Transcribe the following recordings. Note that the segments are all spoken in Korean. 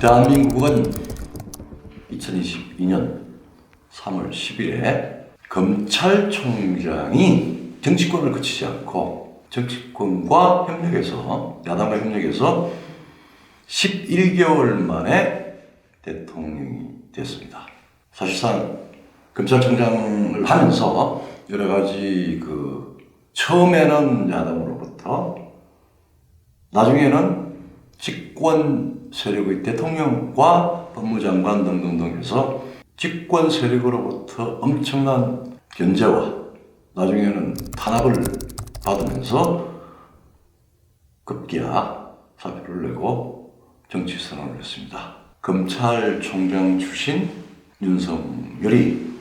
대한민국은 2022년 3월 10일에 검찰총장이 정치권을 거치지 않고 정치권과 협력해서, 야당과 협력해서 11개월 만에 대통령이 됐습니다. 사실상 검찰총장을 하면서 여러 가지 처음에는 야당으로부터, 나중에는 집권 세력의 대통령과 법무장관 등등등 해서 집권 세력으로부터 엄청난 견제와 나중에는 탄압을 받으면서 급기야 사표를 내고 정치 선언을 했습니다. 검찰총장 출신 윤석열이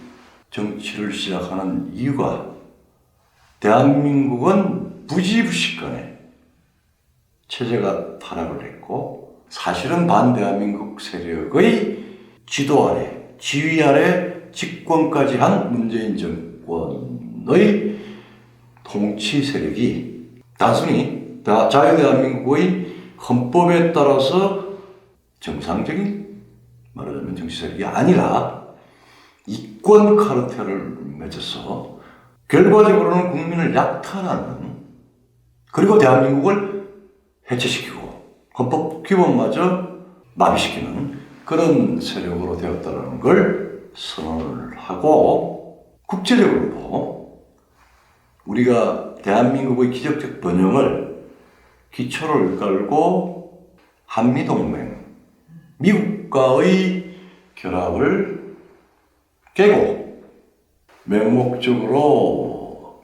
정치를 시작하는 이유가, 대한민국은 부지부식간에 체제가 타락을 했고 사실은 반대한민국 세력의 지도 아래, 지휘 아래 집권까지 한 문재인 정권의 통치 세력이 단순히 자유대한민국의 헌법에 따라서 정상적인, 말하자면 정치 세력이 아니라 이권 카르텔을 맺어서 결과적으로는 국민을 약탈하는, 그리고 대한민국을 해체시키고 헌법 기본마저 마비시키는 그런 세력으로 되었다는 걸 선언을 하고, 국제적으로도 우리가 대한민국의 기적적 번영을 기초를 깔고 한미동맹, 미국과의 결합을 깨고 맹목적으로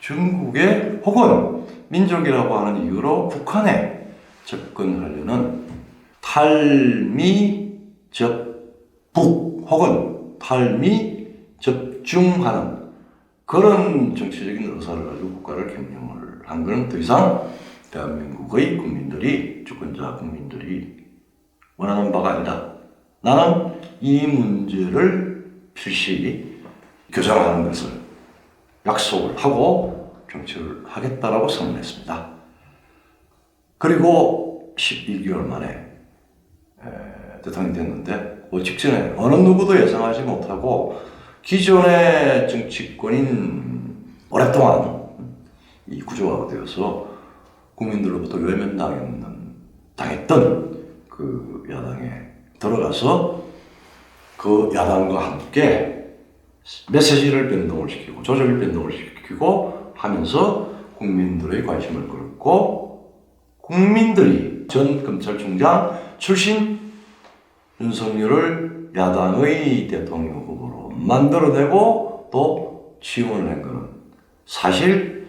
중국의 혹은 민족이라고 하는 이유로 북한에 접근하려는 탈미접북 혹은 탈미접중하는 그런 정치적인 의사를 가지고 국가를 경영을 한 것은 더 이상 대한민국의 국민들이, 주권자 국민들이 원하는 바가 아니다. 나는 이 문제를 필시 교정하는 것을 약속을 하고 정치를 하겠다라고 선언했습니다. 그리고 11개월 만에 대통령이 됐는데, 직전에 어느 누구도 예상하지 못하고 기존의 정치권인 오랫동안 이 구조화가 되어서 국민들로부터 외면당했던 그 야당에 들어가서 그 야당과 함께 메시지를 변동을 시키고 조직을 변동을 시키고 하면서 국민들의 관심을 끌고, 국민들이 전 검찰총장 출신 윤석열을 야당의 대통령 후보로 만들어내고 또 지원을 한 것은 사실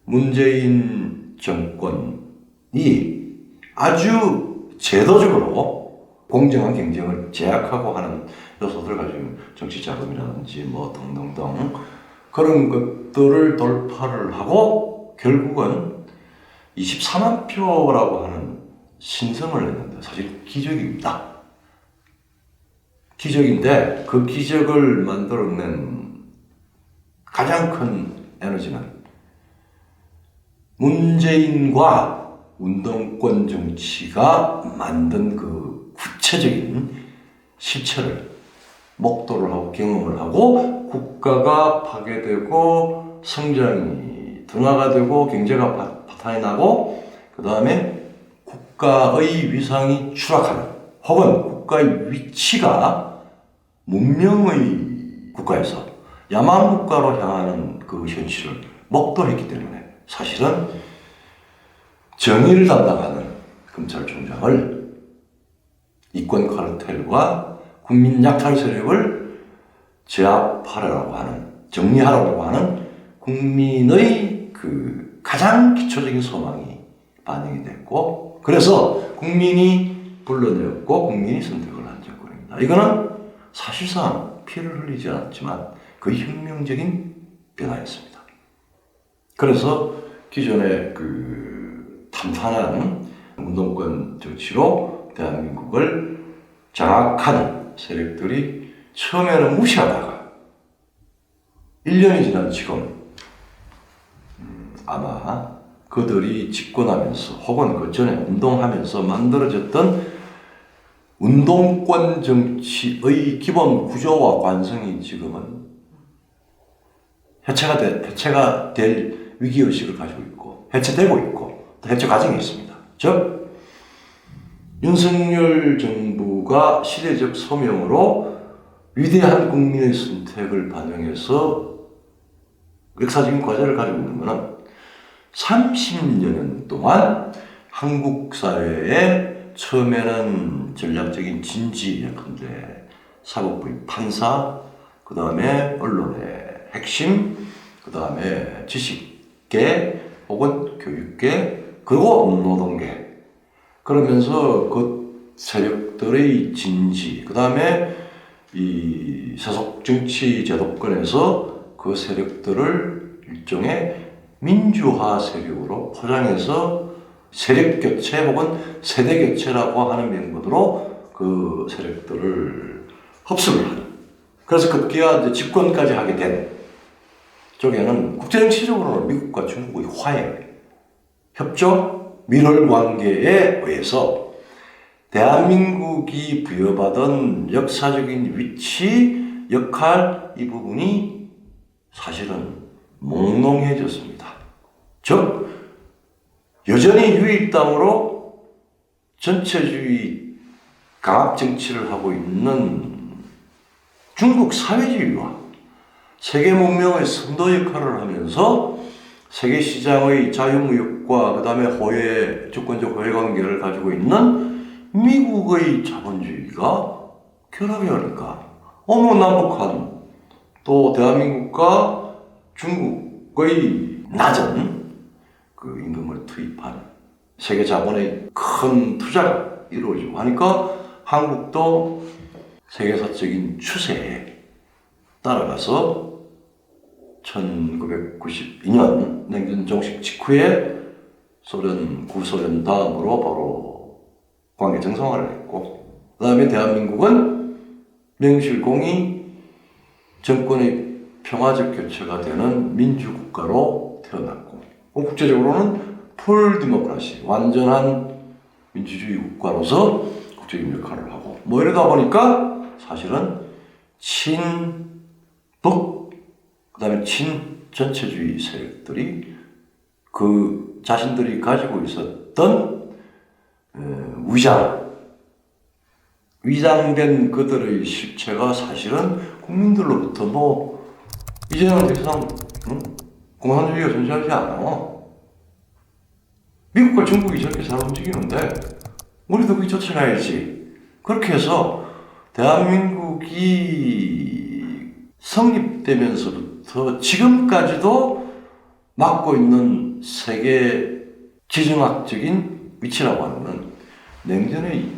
문재인 정권이 아주 제도적으로 공정한 경쟁을 제약하고 하는 요소들 가지고 정치 자금이라든지 뭐 등등등 그런 것들을 돌파를 하고 결국은 24만 표라고 하는 신성을 했는데 사실 기적입니다. 기적인데 그 기적을 만들어낸 가장 큰 에너지는 문재인과 운동권 정치가 만든 그 구체적인 실체를 목도를 하고 경험을 하고 국가가 파괴되고 성장이 둔화가 되고 경제가 파탄이 나고 그 다음에 국가의 위상이 추락하는 혹은 국가의 위치가 문명의 국가에서 야만 국가로 향하는 그 현실을 목도했기 때문에 사실은 정의를 담당하는 검찰총장을 이권 카르텔과 국민 약탈 세력을 제압하라고 하는, 정리하라고 하는 국민의 그 가장 기초적인 소망이 반영이 됐고, 그래서 국민이 불러내었고 국민이 선택을 한 정권입니다. 이거는 사실상 피를 흘리지 않았지만 그 혁명적인 변화였습니다. 그래서 기존의 그 탄탄한 운동권 정치로 대한민국을 장악한 세력들이 처음에는 무시하다가 1년이 지난 지금 아마 그들이 집권하면서 혹은 그 전에 운동하면서 만들어졌던 운동권 정치의 기본 구조와 관성이 지금은 해체가 될 위기의식을 가지고 있고 해체되고 있고 또 해체 과정에 있습니다. 즉 윤석열 정부가 시대적 소명으로 위대한 국민의 선택을 반영해서 역사적인 과제를 가지고 있는 것은 30년 동안 한국 사회에 처음에는 전략적인 진지 예컨대 사법부의 판사, 그 다음에 언론의 핵심, 그 다음에 지식계 혹은 교육계, 그리고 노동계. 그러면서 그 세력들의 진지, 그 다음에 이 세속 정치 제도권에서 그 세력들을 일종의 민주화 세력으로 포장해서 세력 교체 혹은 세대 교체라고 하는 명분으로 그 세력들을 흡수를 하는. 그래서 급기야 이제 집권까지 하게 된 쪽에는 국제정치적으로는 미국과 중국의 화해, 협조, 밀월 관계에 의해서 대한민국이 부여받은 역사적인 위치, 역할 이 부분이 사실은 몽롱해졌습니다. 즉 여전히 유일당으로 전체주의 강압 정치를 하고 있는 중국 사회주의와 세계 문명의 선도 역할을 하면서 세계 시장의 자유무역과 그 다음에 주권적 호혜 관계를 가지고 있는 미국의 자본주의가 결합이 하니까 남북한 또 대한민국과 중국의 낮은 그 임금을 투입한 세계 자본의 큰 투자가 이루어지고 하니까 한국도 세계사적인 추세에 따라가서 1992년 냉전 종식 직후에 구소련 다음으로 바로 관계 정상화를 했고, 그 다음에 대한민국은 명실공히 정권의 평화적 교체가 되는 민주국가로 태어났고, 국제적으로는 풀 디모크라시, 완전한 민주주의 국가로서 국제적인 역할을 하고, 이러다 보니까 사실은 친북, 그 다음에 친전체주의 세력들이 그 자신들이 가지고 있었던 위장된 그들의 실체가 사실은 국민들로부터 이제는 더 이상 공산주의가 존재하지 않아. 미국과 중국이 저렇게 잘 움직이는데 우리도 그게 쫓아가야지. 그렇게 해서 대한민국이 성립되면서부터 지금까지도 맡고 있는 세계 지정학적인 위치라고 하는 건 냉전의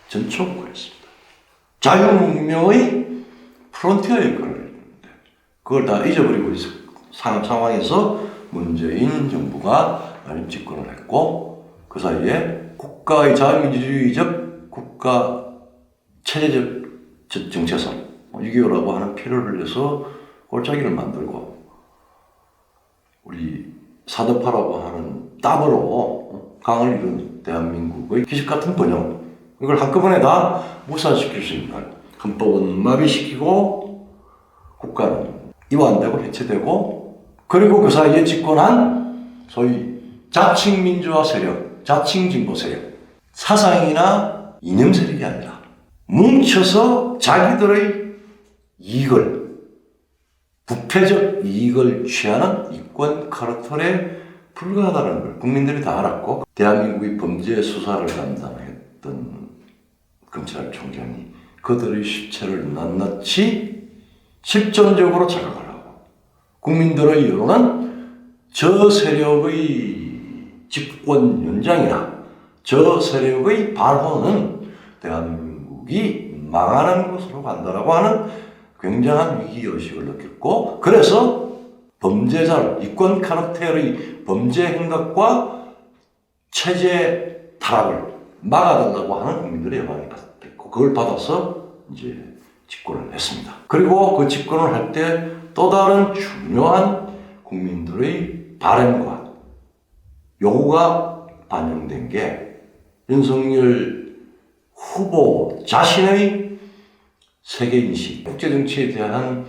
전초국가였습니다. 자유문명의 프론티어 역할을 했는데 그걸 다 잊어버리고 있는 상황에서 문재인 정부가 집권을 했고, 그 사이에 국가의 자유민주주의적 국가 체제적 정체성 6.25라고 하는 피를 흘려서 골짜기를 만들고 우리 사드파라고 하는 땀으로 강을 이룬 대한민국의 기적 같은 번영, 이걸 한꺼번에 다 무산시킬 수 있는 헌법은 마비시키고 국가는 이완되고 해체되고, 그리고 그 사이에 집권한 소위 자칭 민주화 세력, 자칭 진보 세력, 사상이나 이념 세력이 아니라 뭉쳐서 자기들의 이익을, 부패적 이익을 취하는 이권 카르텔에 불과하다는 걸 국민들이 다 알았고, 대한민국의 범죄 수사를 담당했던 검찰총장이 그들의 실체를 낱낱이 실존적으로 자각하라고, 국민들의 여론은 저 세력의 집권 연장이나 저 세력의 발호는 대한민국이 망하는 곳으로 간다라고 하는 굉장한 위기의식을 느꼈고, 그래서 범죄자를, 이권 카르텔의 범죄 행각과 체제 타락을 막아달라고 하는 국민들의 여망이 됐고, 그걸 받아서 이제 집권을 했습니다. 그리고 그 집권을 할 때 또 다른 중요한 국민들의 바람과 요구가 반영된 게 윤석열 후보 자신의 세계인식, 국제정치에 대한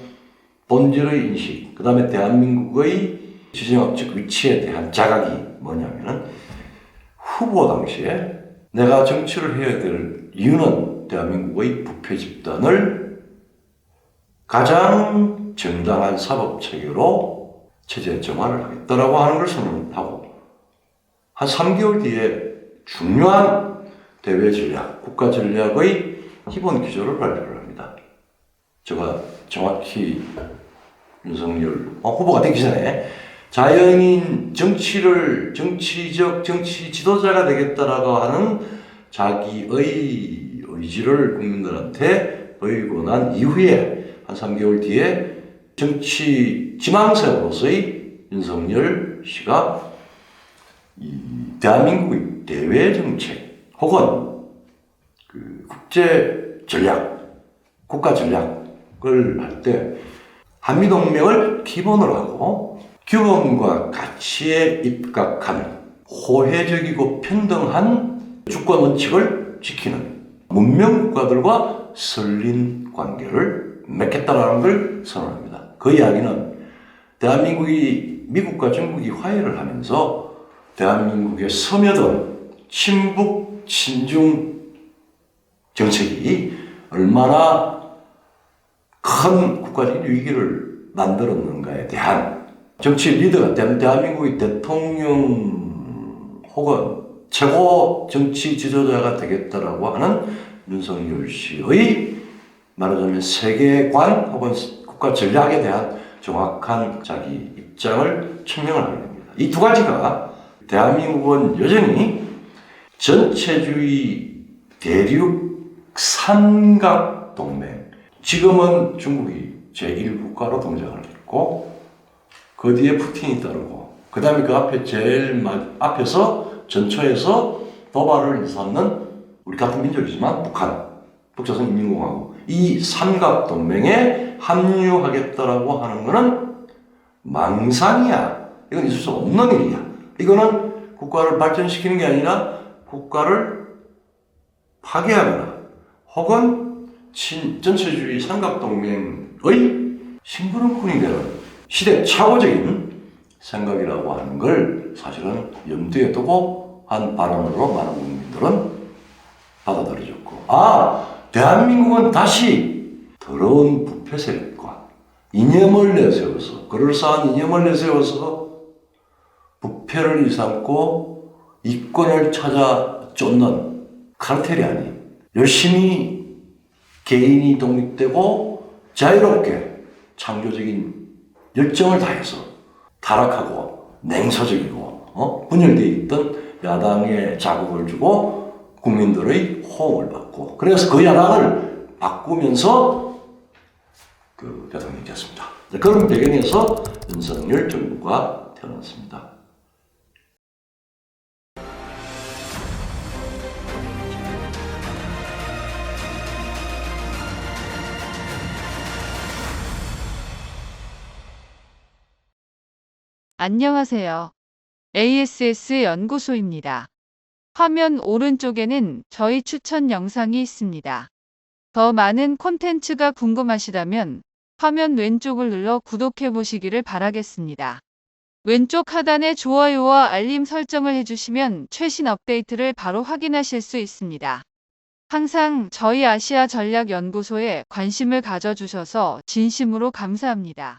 본질의 인식, 그 다음에 대한민국의 지정학적 위치에 대한 자각이 뭐냐면은, 후보 당시에 내가 정치를 해야 될 이유는 대한민국의 부패 집단을 가장 정당한 사법체계로 체제 정화를 하겠다라고 하는 걸 선언하고, 한 3개월 뒤에 중요한 대외 전략, 국가 전략의 기본 기조를 발표를 합니다. 제가 정확히 윤석열 후보가 되기 전에 자연인 정치적 정치 지도자가 되겠다라고 하는 자기의 의지를 국민들한테 보이고 난 이후에 한 3개월 뒤에 정치 지망생으로서의 윤석열 씨가 이 대한민국의 대외 정책 혹은 그 국제 전략, 국가 전략을 할 때 한미동맹을 기본으로 하고 규범과 가치에 입각한 호혜적이고 평등한 주권 원칙을 지키는 문명 국가들과 설린 관계를 맺겠다라는 걸 선언합니다. 그 이야기는 대한민국이 미국과 중국이 화해를 하면서 대한민국에 스며든 친북 친중 정책이 얼마나 큰 국가적인 위기를 만들었는가에 대한 정치 리더가 대한민국의 대통령 혹은 최고 정치 지도자가 되겠다라고 하는 윤석열 씨의 말하자면 세계관 혹은 국가 전략에 대한 정확한 자기 입장을 증명을 하게 됩니다. 이 두 가지가 대한민국은 여전히 전체주의 대륙 삼각동맹, 지금은 중국이 제1국가로 등장을 했고 그 뒤에 푸틴이 따르고 그 다음에 그 앞에 제일 앞에서 전초에서 도발을 일삼는 우리 같은 민족이지만 북한, 북조선 인민공화국, 이 삼각동맹에 합류하겠다라고 하는 것은 망상이야. 이건 있을 수 없는 일이야. 이거는 국가를 발전시키는 게 아니라 국가를 파괴하거나 혹은 전체주의 삼각동맹의 심부름꾼이 되는 시대착오적인 생각이라고 하는 걸 사실은 염두에 두고 한 발언으로 많은 국민들은 받아들여졌고, 대한민국은 다시 더러운 부패 세력과 이념을 내세워서, 그럴싸한 이념을 내세워서 부패를 일삼고 이권을 찾아 쫓는 카르텔이 아닌 열심히 개인이 독립되고 자유롭게 창조적인 열정을 다해서 타락하고 냉소적이고 분열되어 있던 야당에 자극을 주고 국민들의 호응을 받고, 그래서 그 야당을 바꾸면서 그 대통령이 됐습니다. 그런 배경에서 윤석열 정부가 태어났습니다. 안녕하세요. ASS 연구소입니다. 화면 오른쪽에는 저희 추천 영상이 있습니다. 더 많은 콘텐츠가 궁금하시다면 화면 왼쪽을 눌러 구독해 보시기를 바라겠습니다. 왼쪽 하단에 좋아요와 알림 설정을 해주시면 최신 업데이트를 바로 확인하실 수 있습니다. 항상 저희 아시아 전략연구소에 관심을 가져주셔서 진심으로 감사합니다.